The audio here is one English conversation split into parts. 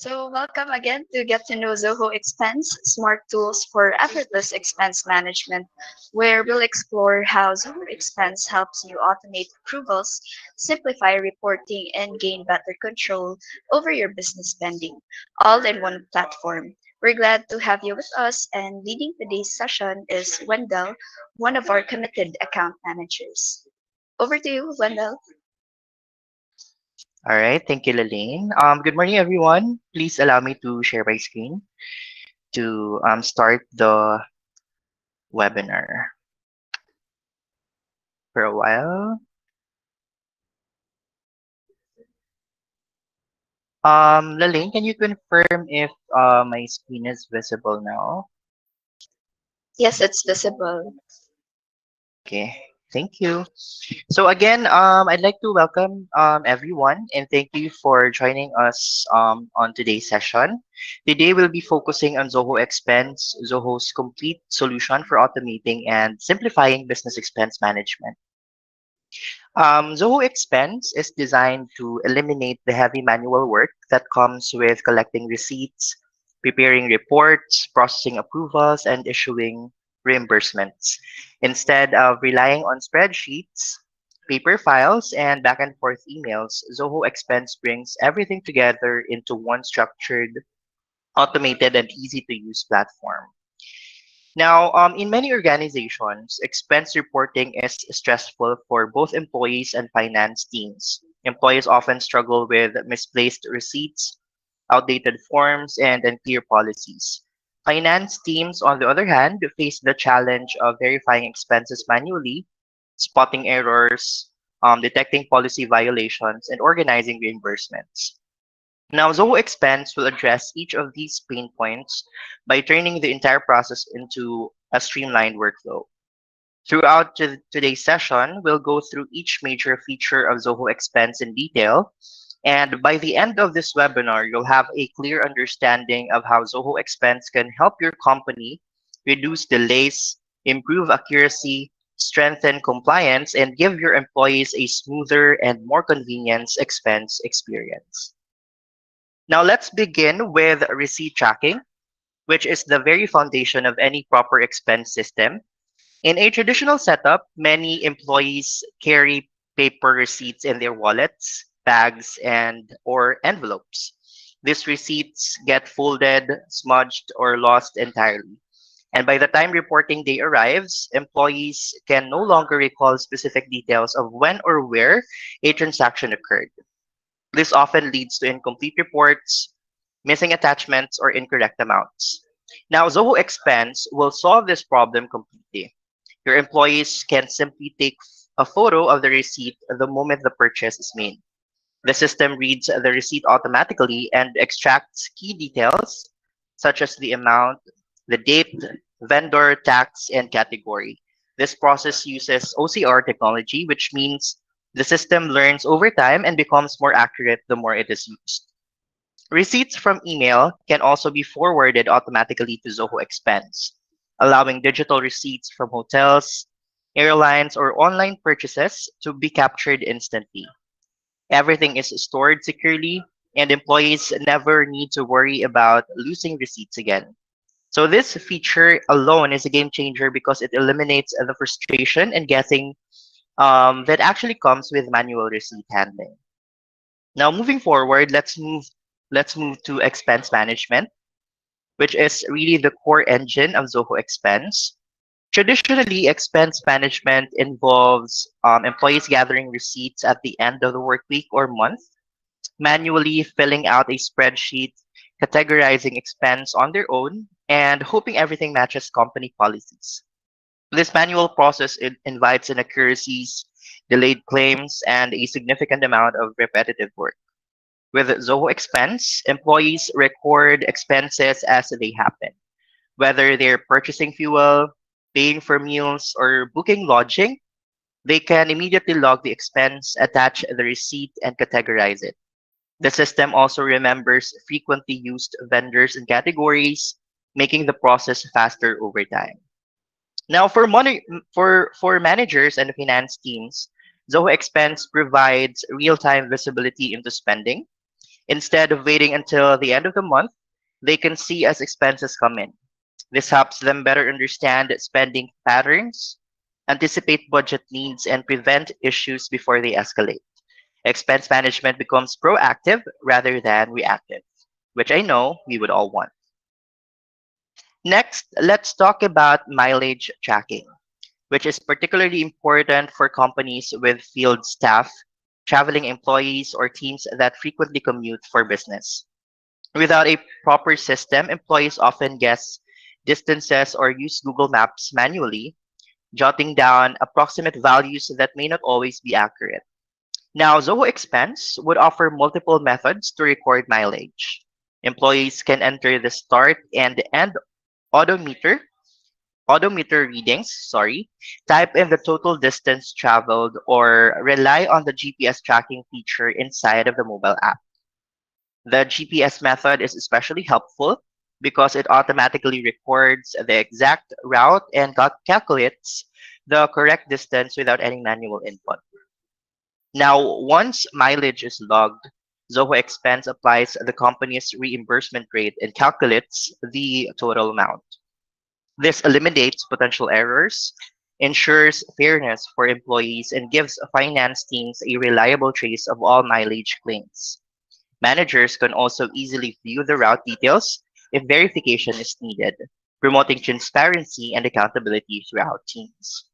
Welcome again to Get to Know Zoho Expense, smart tools for effortless expense management, where we'll explore how Zoho Expense helps you automate approvals, simplify reporting, and gain better control over your business spending, all in one platform. We're glad to have you with us, and leading today's session is Wendell, one of our committed account managers. Over to you, Wendell. All right, thank you, Lalaine. Good morning, everyone. Please allow me to share my screen to start the webinar for a while. Lalaine, can you confirm if my screen is visible now? Yes, it's visible. Okay, thank you. So again, I'd like to welcome everyone and thank you for joining us on today's session. Today we'll be focusing on Zoho Expense, Zoho's complete solution for automating and simplifying business expense management. Zoho Expense is designed to eliminate the heavy manual work that comes with collecting receipts, preparing reports, processing approvals, and issuing reimbursements. Instead of relying on spreadsheets, paper files, and back and forth emails, Zoho Expense brings everything together into one structured, automated, and easy to use platform. Now, in many organizations, expense reporting is stressful for both employees and finance teams. Employees often struggle with misplaced receipts, outdated forms, and unclear policies. Finance teams, on the other hand, face the challenge of verifying expenses manually, spotting errors, detecting policy violations, and organizing reimbursements. Now, Zoho Expense will address each of these pain points by turning the entire process into a streamlined workflow. Throughout today's session, we'll go through each major feature of Zoho Expense in detail. And by the end of this webinar, you'll have a clear understanding of how Zoho Expense can help your company reduce delays, improve accuracy, strengthen compliance, and give your employees a smoother and more convenient expense experience. Now let's begin with receipt tracking, which is the very foundation of any proper expense system. In a traditional setup, many employees carry paper receipts in their wallets, bags, and or envelopes. These receipts get folded, smudged, or lost entirely. And by the time reporting day arrives, employees can no longer recall specific details of when or where a transaction occurred. This often leads to incomplete reports, missing attachments, or incorrect amounts. Now, Zoho Expense will solve this problem completely. Your employees can simply take a photo of the receipt the moment the purchase is made. The system reads the receipt automatically and extracts key details such as the amount, the date, vendor, tax, and category. This process uses OCR technology, which means the system learns over time and becomes more accurate the more it is used. Receipts from email can also be forwarded automatically to Zoho Expense, allowing digital receipts from hotels, airlines, or online purchases to be captured instantly. Everything is stored securely, and employees never need to worry about losing receipts again. So this feature alone is a game changer because it eliminates the frustration and guessing that actually comes with manual receipt handling. Now, moving forward, let's move to expense management, which is really the core engine of Zoho Expense. Traditionally, expense management involves employees gathering receipts at the end of the work week or month, manually filling out a spreadsheet, categorizing expense on their own, and hoping everything matches company policies. This manual process invites inaccuracies, delayed claims, and a significant amount of repetitive work. With Zoho Expense, employees record expenses as they happen, whether they're purchasing fuel, paying for meals, or booking lodging. They can immediately log the expense, attach the receipt, and categorize it. The system also remembers frequently used vendors and categories, making the process faster over time. Now, for managers and finance teams, Zoho Expense provides real-time visibility into spending. Instead of waiting until the end of the month, they can see as expenses come in. This helps them better understand spending patterns, anticipate budget needs, and prevent issues before they escalate. Expense management becomes proactive rather than reactive, which I know we would all want. Next, let's talk about mileage tracking, which is particularly important for companies with field staff, traveling employees, or teams that frequently commute for business. Without a proper system, employees often guess distances or use Google Maps manually, jotting down approximate values that may not always be accurate. Now, Zoho Expense would offer multiple methods to record mileage. Employees can enter the start and end odometer, odometer readings, type in the total distance traveled, or rely on the GPS tracking feature inside of the mobile app. The GPS method is especially helpful because it automatically records the exact route and calculates the correct distance without any manual input. Now, once mileage is logged, Zoho Expense applies the company's reimbursement rate and calculates the total amount. This eliminates potential errors, ensures fairness for employees, and gives finance teams a reliable trace of all mileage claims. Managers can also easily view the route details if verification is needed, promoting transparency and accountability throughout teams.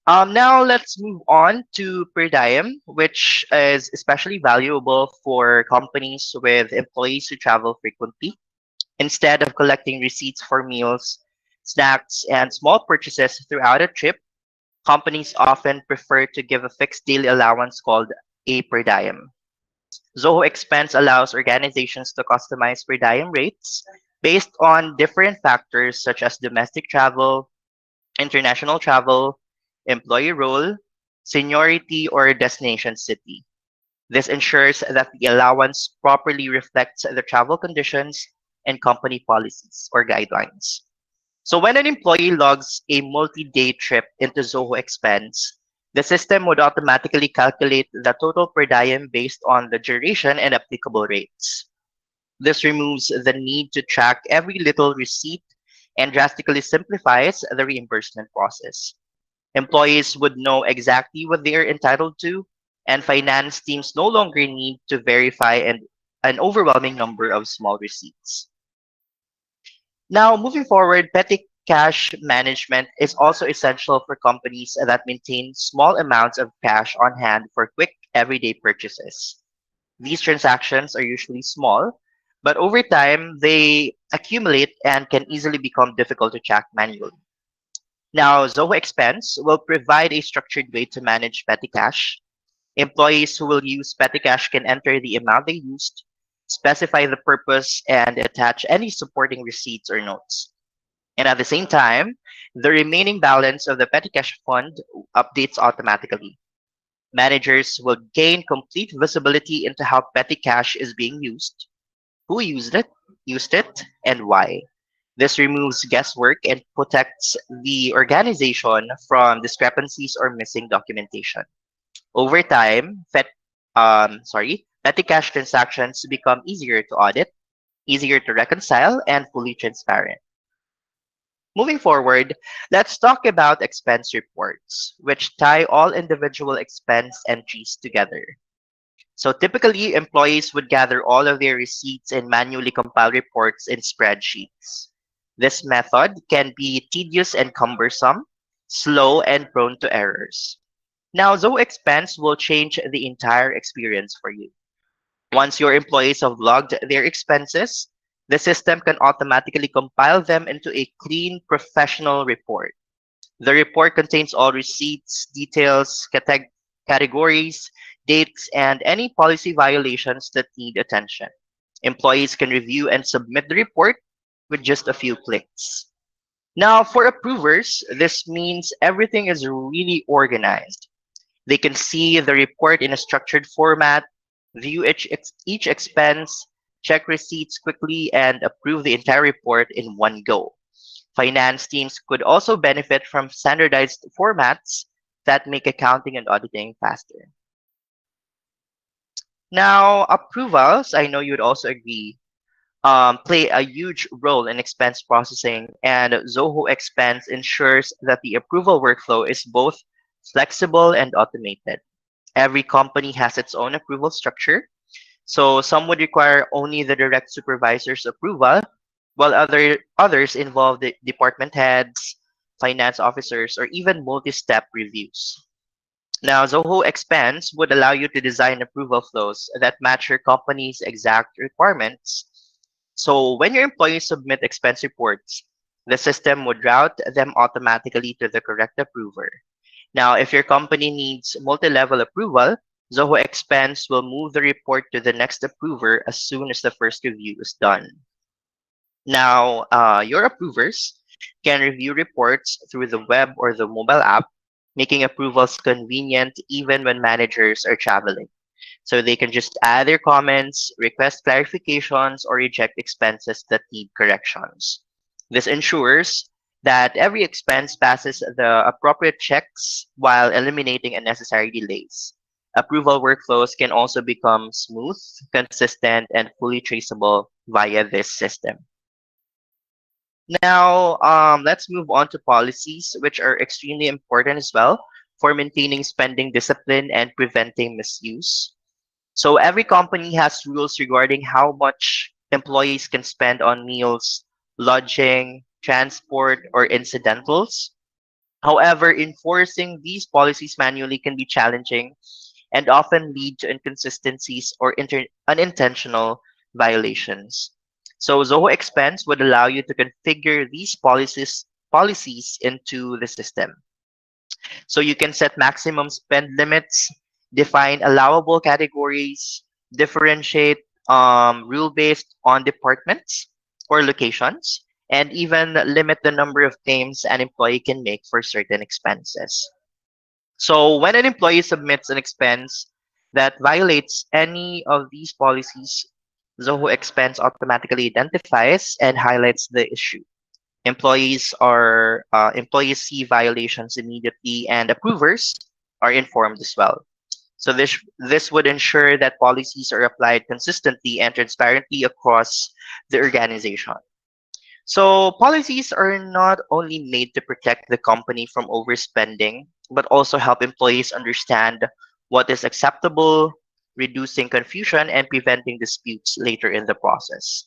Now let's move on to per diem, which is especially valuable for companies with employees who travel frequently. Instead of collecting receipts for meals, snacks, and small purchases throughout a trip, companies often prefer to give a fixed daily allowance called a per diem. Zoho Expense allows organizations to customize per diem rates based on different factors such as domestic travel, international travel, employee role, seniority, or destination city. This ensures that the allowance properly reflects the travel conditions and company policies or guidelines. So when an employee logs a multi-day trip into Zoho Expense, the system would automatically calculate the total per diem based on the duration and applicable rates. This removes the need to track every little receipt and drastically simplifies the reimbursement process. Employees would know exactly what they are entitled to, and finance teams no longer need to verify an overwhelming number of small receipts. Now, moving forward, petty cash management is also essential for companies that maintain small amounts of cash on hand for quick everyday purchases. These transactions are usually small, but over time they accumulate and can easily become difficult to track manually. Now, Zoho Expense will provide a structured way to manage petty cash. Employees who will use petty cash can enter the amount they used, specify the purpose, and attach any supporting receipts or notes. And at the same time, the remaining balance of the petty cash fund updates automatically. Managers will gain complete visibility into how petty cash is being used, who used it, and why. This removes guesswork and protects the organization from discrepancies or missing documentation. Over time, petty cash transactions become easier to audit, easier to reconcile, and fully transparent. Moving forward, let's talk about expense reports, which tie all individual expense entries together. So typically, employees would gather all of their receipts and manually compile reports in spreadsheets. This method can be tedious and cumbersome, slow, and prone to errors. Now, Zoho Expense will change the entire experience for you. Once your employees have logged their expenses, the system can automatically compile them into a clean, professional report. The report contains all receipts, details, categories, dates, and any policy violations that need attention. Employees can review and submit the report with just a few clicks. Now, for approvers, this means everything is really organized. They can see the report in a structured format, view each expense, check receipts quickly, and approve the entire report in one go. Finance teams could also benefit from standardized formats that make accounting and auditing faster. Now, approvals, I know you would also agree, play a huge role in expense processing, and Zoho Expense ensures that the approval workflow is both flexible and automated. Every company has its own approval structure, so some would require only the direct supervisor's approval, while others involve the department heads, finance officers, or even multi-step reviews. Now, Zoho Expense would allow you to design approval flows that match your company's exact requirements. So when your employees submit expense reports, the system would route them automatically to the correct approver. Now, if your company needs multi-level approval, Zoho Expense will move the report to the next approver as soon as the first review is done. Now, your approvers can review reports through the web or the mobile app, making approvals convenient even when managers are traveling. So they can just add their comments, request clarifications, or reject expenses that need corrections. This ensures that every expense passes the appropriate checks while eliminating unnecessary delays. Approval workflows can also become smooth, consistent, and fully traceable via this system. Now, let's move on to policies, which are extremely important as well for maintaining spending discipline and preventing misuse. So every company has rules regarding how much employees can spend on meals, lodging, transport, or incidentals. However, enforcing these policies manually can be challenging and often lead to inconsistencies or unintentional violations. So Zoho Expense would allow you to configure these policies into the system. So you can set maximum spend limits, define allowable categories, differentiate rule based on departments or locations, and even limit the number of claims an employee can make for certain expenses. So when an employee submits an expense that violates any of these policies, Zoho Expense automatically identifies and highlights the issue. Employees see violations immediately, and approvers are informed as well. So this would ensure that policies are applied consistently and transparently across the organization. So policies are not only made to protect the company from overspending, but also help employees understand what is acceptable, reducing confusion and preventing disputes later in the process.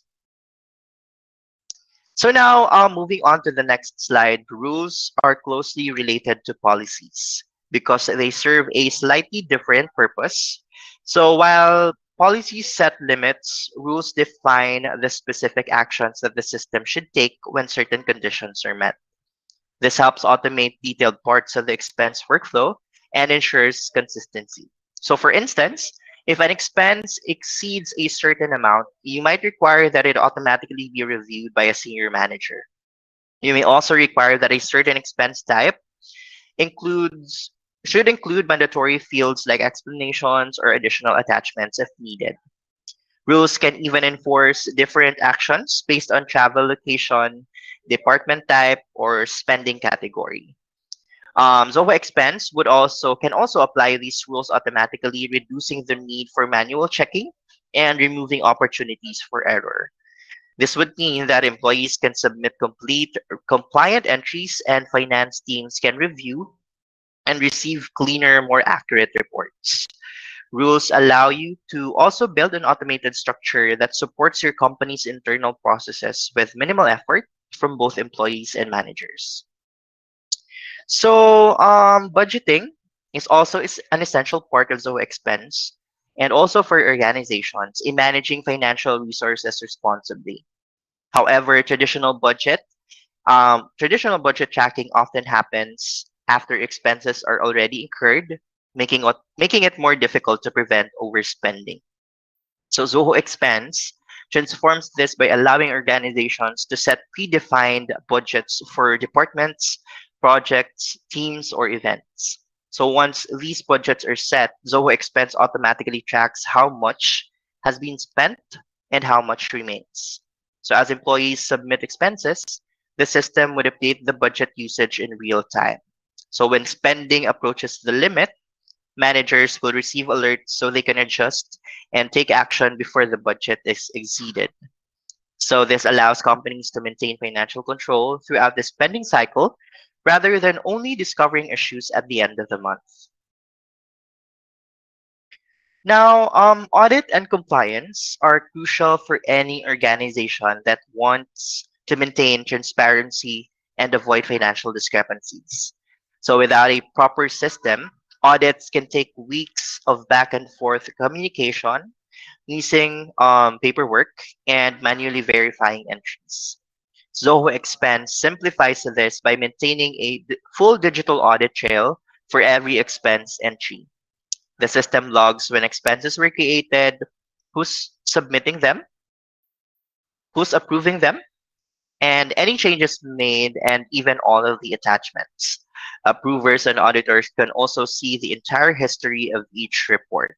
So now, moving on to the next slide, rules are closely related to policies because they serve a slightly different purpose. So while policies set limits, rules define the specific actions that the system should take when certain conditions are met. This helps automate detailed parts of the expense workflow and ensures consistency. So for instance, if an expense exceeds a certain amount, you might require that it automatically be reviewed by a senior manager. You may also require that a certain expense type includes should include mandatory fields like explanations or additional attachments if needed. Rules can even enforce different actions based on travel location, department type, or spending category. Zoho Expense can also apply these rules automatically, reducing the need for manual checking and removing opportunities for error. This would mean that employees can submit complete compliant entries and finance teams can review and receive cleaner, more accurate reports. Rules allow you to also build an automated structure that supports your company's internal processes with minimal effort from both employees and managers. So budgeting is an essential part of Zoho Expense and also for organizations in managing financial resources responsibly. However, traditional budget tracking often happens after expenses are already incurred, making it more difficult to prevent overspending. So Zoho Expense transforms this by allowing organizations to set predefined budgets for departments, projects, teams, or events. So once these budgets are set, Zoho Expense automatically tracks how much has been spent and how much remains. So as employees submit expenses, the system would update the budget usage in real time. So when spending approaches the limit, Managers will receive alerts so they can adjust and take action before the budget is exceeded. So this allows companies to maintain financial control throughout the spending cycle rather than only discovering issues at the end of the month. Now, audit and compliance are crucial for any organization that wants to maintain transparency and avoid financial discrepancies. So, without a proper system, audits can take weeks of back and forth communication, missing paperwork, and manually verifying entries. Zoho Expense simplifies this by maintaining a full digital audit trail for every expense entry. The system logs when expenses were created, who's submitting them, who's approving them, and any changes made, and even all of the attachments. Approvers and auditors can also see the entire history of each report.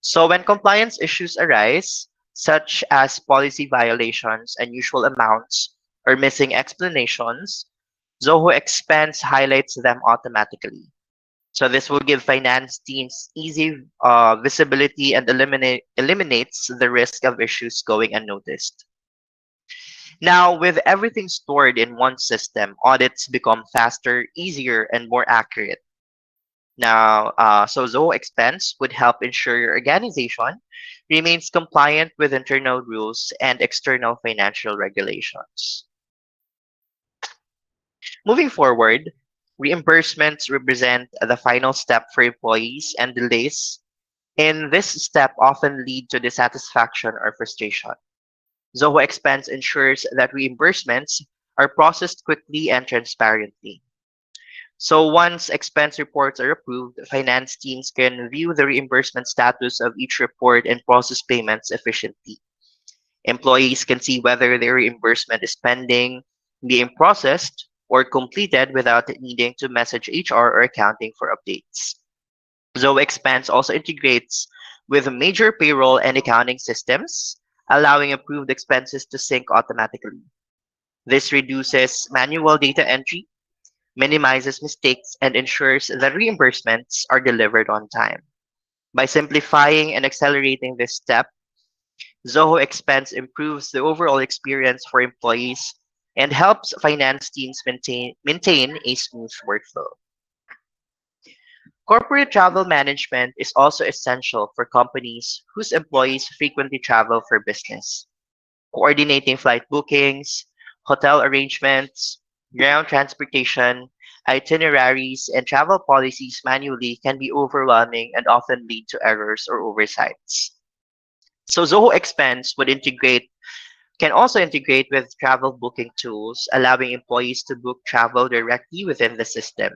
So when compliance issues arise, such as policy violations, unusual amounts, or missing explanations, Zoho Expense highlights them automatically. So this will give finance teams easy visibility and eliminates the risk of issues going unnoticed. Now, with everything stored in one system, audits become faster, easier, and more accurate. Now, so Zoho Expense would help ensure your organization remains compliant with internal rules and external financial regulations. Moving forward, reimbursements represent the final step for employees, and delays in this step often lead to dissatisfaction or frustration. Zoho Expense ensures that reimbursements are processed quickly and transparently. So once expense reports are approved, finance teams can view the reimbursement status of each report and process payments efficiently. Employees can see whether their reimbursement is pending, being processed, or completed without needing to message HR or accounting for updates. Zoho Expense also integrates with major payroll and accounting systems, allowing approved expenses to sync automatically. This reduces manual data entry, minimizes mistakes, and ensures that reimbursements are delivered on time. By simplifying and accelerating this step, Zoho Expense improves the overall experience for employees and helps finance teams maintain a smooth workflow. Corporate travel management is also essential for companies whose employees frequently travel for business. Coordinating flight bookings, hotel arrangements, ground transportation, itineraries, and travel policies manually can be overwhelming and often lead to errors or oversights. So Zoho Expense can also integrate with travel booking tools, allowing employees to book travel directly within the system.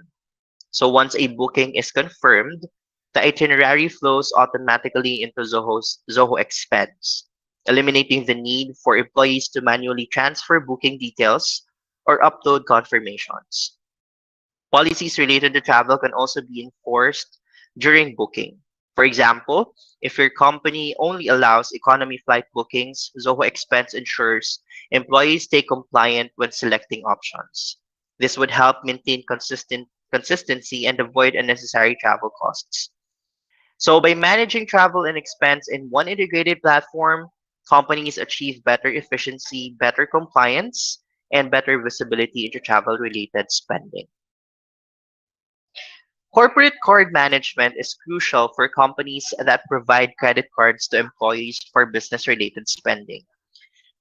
So once a booking is confirmed, the itinerary flows automatically into Zoho Expense, eliminating the need for employees to manually transfer booking details or upload confirmations. Policies related to travel can also be enforced during booking. For example, if your company only allows economy flight bookings, Zoho Expense ensures employees stay compliant when selecting options. This would help maintain consistency and avoid unnecessary travel costs. So by managing travel and expense in one integrated platform, companies achieve better efficiency, better compliance, and better visibility into travel-related spending. Corporate card management is crucial for companies that provide credit cards to employees for business-related spending.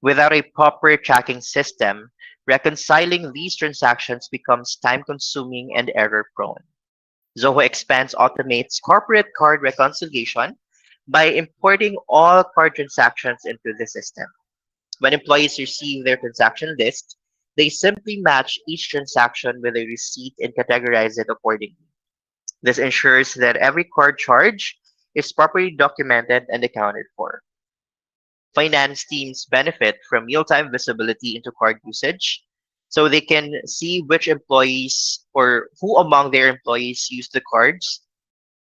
Without a proper tracking system, reconciling these transactions becomes time-consuming and error-prone. Zoho Expense automates corporate card reconciliation by importing all card transactions into the system. When employees receive their transaction list, they simply match each transaction with a receipt and categorize it accordingly. This ensures that every card charge is properly documented and accounted for. Finance teams benefit from real-time visibility into card usage, so they can see which employees or who among their employees use the cards,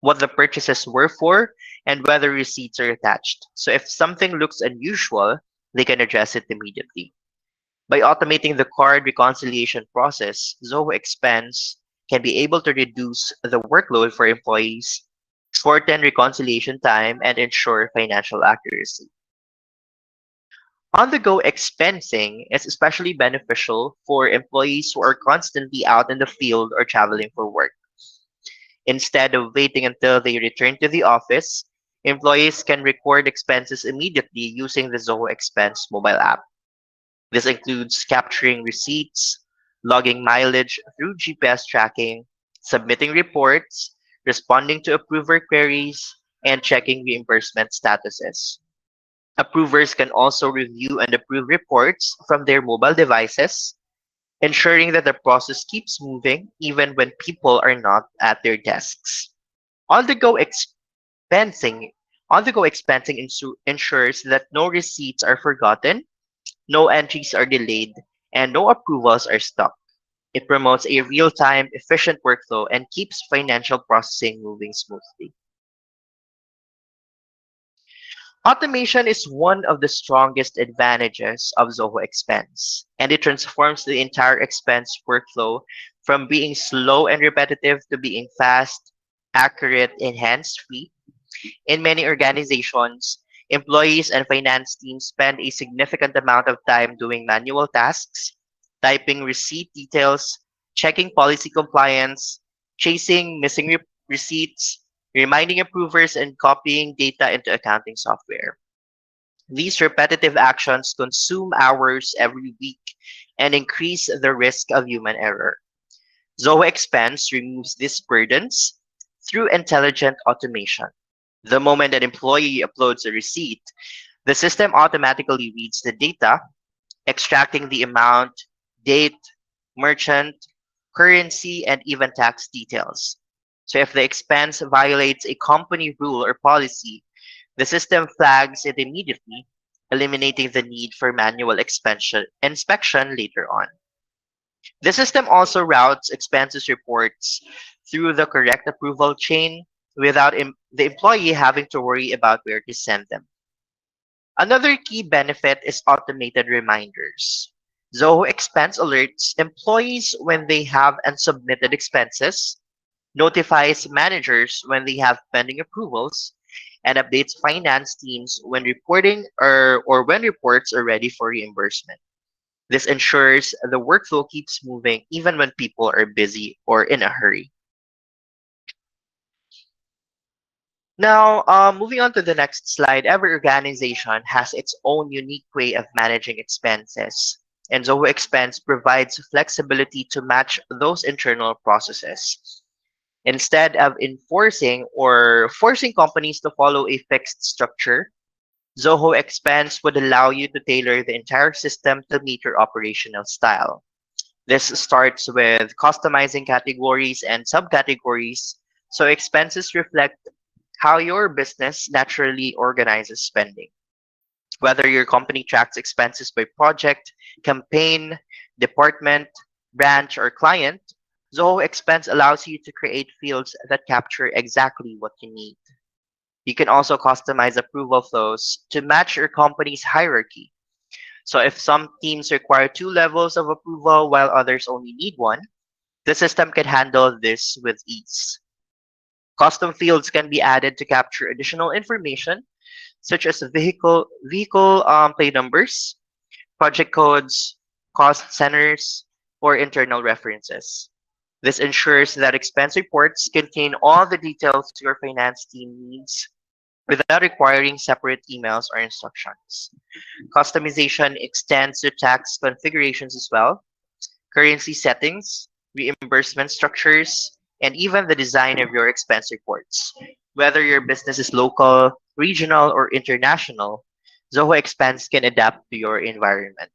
what the purchases were for, and whether receipts are attached. So if something looks unusual, they can address it immediately. By automating the card reconciliation process, Zoho Expense can be able to reduce the workload for employees shorten reconciliation time, and ensure financial accuracy. On-the-go expensing is especially beneficial for employees who are constantly out in the field or traveling for work. Instead of waiting until they return to the office, employees can record expenses immediately using the Zoho Expense mobile app. This includes capturing receipts, logging mileage through GPS tracking, submitting reports, responding to approver queries, and checking reimbursement statuses. Approvers can also review and approve reports from their mobile devices, ensuring that the process keeps moving even when people are not at their desks. On-the-go expensing, on-the-go expensing ensures that no receipts are forgotten, no entries are delayed, and no approvals are stuck. It promotes a real-time, efficient workflow and keeps financial processing moving smoothly. Automation is one of the strongest advantages of Zoho Expense, and it transforms the entire expense workflow from being slow and repetitive to being fast, accurate, and hands-free. In many organizations, employees and finance teams spend a significant amount of time doing manual tasks, typing receipt details, checking policy compliance, chasing missing receipts, reminding approvers, and copying data into accounting software. These repetitive actions consume hours every week and increase the risk of human error. Zoho Expense removes these burdens through intelligent automation. The moment an employee uploads a receipt, the system automatically reads the data, extracting the amount, date, merchant, currency, and even tax details. So if the expense violates a company rule or policy, the system flags it immediately, eliminating the need for manual inspection later on. The system also routes expenses reports through the correct approval chain without the employee having to worry about where to send them. Another key benefit is automated reminders. Zoho Expense alerts employees when they have unsubmitted expenses, notifies managers when they have pending approvals, and updates finance teams when reporting or when reports are ready for reimbursement. This ensures the workflow keeps moving even when people are busy or in a hurry. Now, moving on to the next slide, every organization has its own unique way of managing expenses, and Zoho Expense provides flexibility to match those internal processes. Instead of enforcing or forcing companies to follow a fixed structure, Zoho Expense would allow you to tailor the entire system to meet your operational style. This starts with customizing categories and subcategories so expenses reflect how your business naturally organizes spending. Whether your company tracks expenses by project, campaign, department, branch, or client, Zoho Expense allows you to create fields that capture exactly what you need. You can also customize approval flows to match your company's hierarchy. So if some teams require two levels of approval while others only need one, the system can handle this with ease. Custom fields can be added to capture additional information, such as vehicle plate numbers, project codes, cost centers, or internal references. This ensures that expense reports contain all the details your finance team needs without requiring separate emails or instructions. Customization extends to tax configurations as well, currency settings, reimbursement structures, and even the design of your expense reports. Whether your business is local, regional, or international, Zoho Expense can adapt to your environment.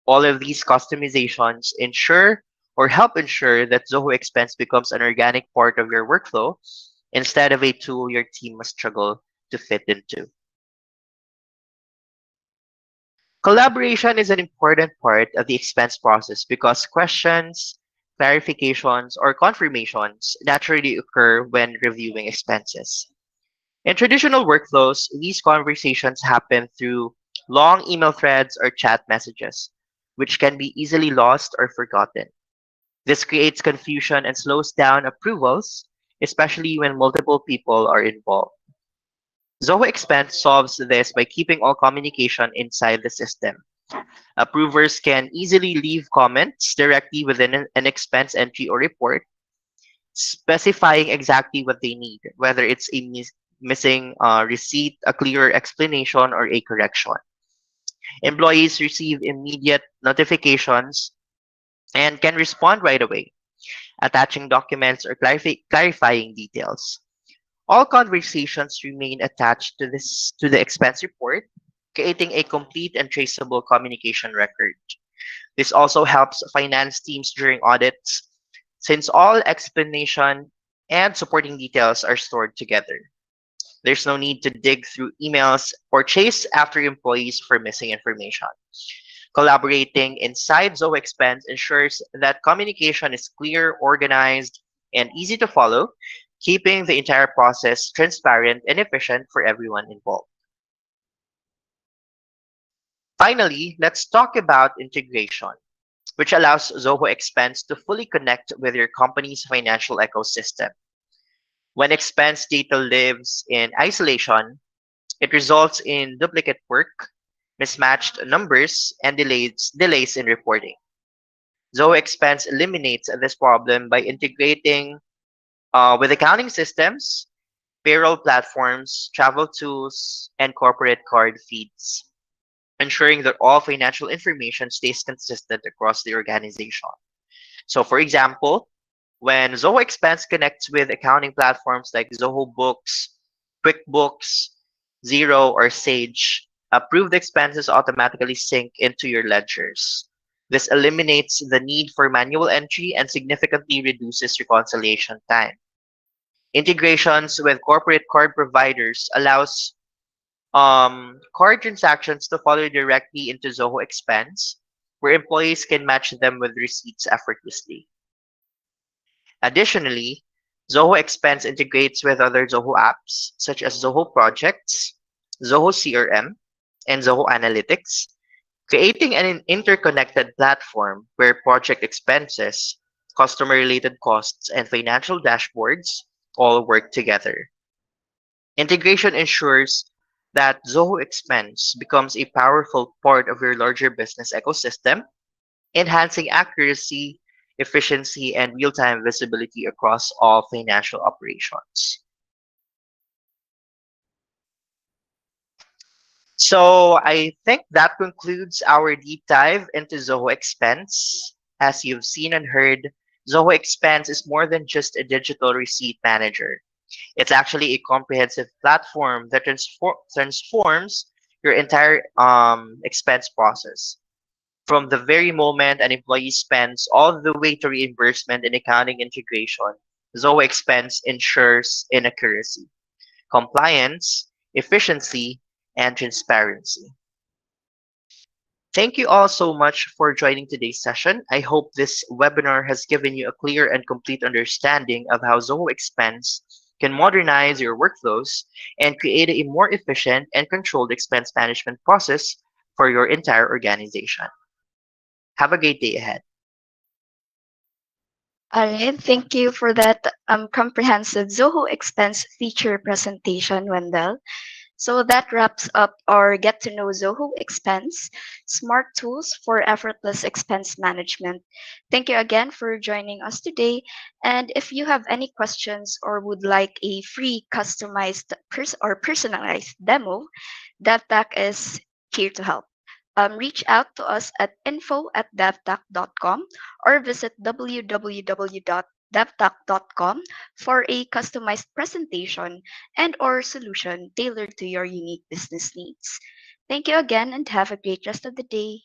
All of these customizations ensure or help ensure that Zoho Expense becomes an organic part of your workflow instead of a tool your team must struggle to fit into. Collaboration is an important part of the expense process because questions, clarifications, or confirmations naturally occur when reviewing expenses. In traditional workflows, these conversations happen through long email threads or chat messages, which can be easily lost or forgotten. This creates confusion and slows down approvals, especially when multiple people are involved. Zoho Expense solves this by keeping all communication inside the system. Approvers can easily leave comments directly within an expense entry or report, specifying exactly what they need, whether it's a missing receipt, a clearer explanation, or a correction. Employees receive immediate notifications and can respond right away, attaching documents or clarifying details. All conversations remain attached to the expense report, creating a complete and traceable communication record. This also helps finance teams during audits, since all explanation and supporting details are stored together. There's no need to dig through emails or chase after employees for missing information. Collaborating inside Zoho Expense ensures that communication is clear, organized, and easy to follow, keeping the entire process transparent and efficient for everyone involved. Finally, let's talk about integration, which allows Zoho Expense to fully connect with your company's financial ecosystem. When expense data lives in isolation, it results in duplicate work, mismatched numbers, and delays in reporting. Zoho Expense eliminates this problem by integrating with accounting systems, payroll platforms, travel tools, and corporate card feeds, ensuring that all financial information stays consistent across the organization. So, for example, when Zoho Expense connects with accounting platforms like Zoho Books, QuickBooks, Xero, or Sage, approved expenses automatically sync into your ledgers. This eliminates the need for manual entry and significantly reduces reconciliation time. Integrations with corporate card providers allows card transactions to follow directly into Zoho Expense, where employees can match them with receipts effortlessly. Additionally, Zoho Expense integrates with other Zoho apps such as Zoho Projects, Zoho CRM, and Zoho Analytics, creating an interconnected platform where project expenses, customer-related costs, and financial dashboards all work together. Integration ensures that Zoho Expense becomes a powerful part of your larger business ecosystem, enhancing accuracy, efficiency, and real-time visibility across all financial operations. So I think that concludes our deep dive into Zoho Expense. As you've seen and heard, Zoho Expense is more than just a digital receipt manager. It's actually a comprehensive platform that transforms your entire expense process. From the very moment an employee spends all the way to reimbursement and accounting integration, Zoho Expense ensures inaccuracy, compliance, efficiency, and transparency. Thank you all so much for joining today's session. I hope this webinar has given you a clear and complete understanding of how Zoho Expense can modernize your workflows and create a more efficient and controlled expense management process for your entire organization. Have a great day ahead. All right, thank you for that comprehensive Zoho Expense feature presentation, Wendell. So that wraps up our Get to Know Zoho Expense, Smart Tools for Effortless Expense Management. Thank you again for joining us today. And if you have any questions or would like a free customized or personalized demo, DevTech is here to help. Reach out to us at info@devtech.com or visit www.devtech.com for a customized presentation and or solution tailored to your unique business needs. Thank you again and have a great rest of the day.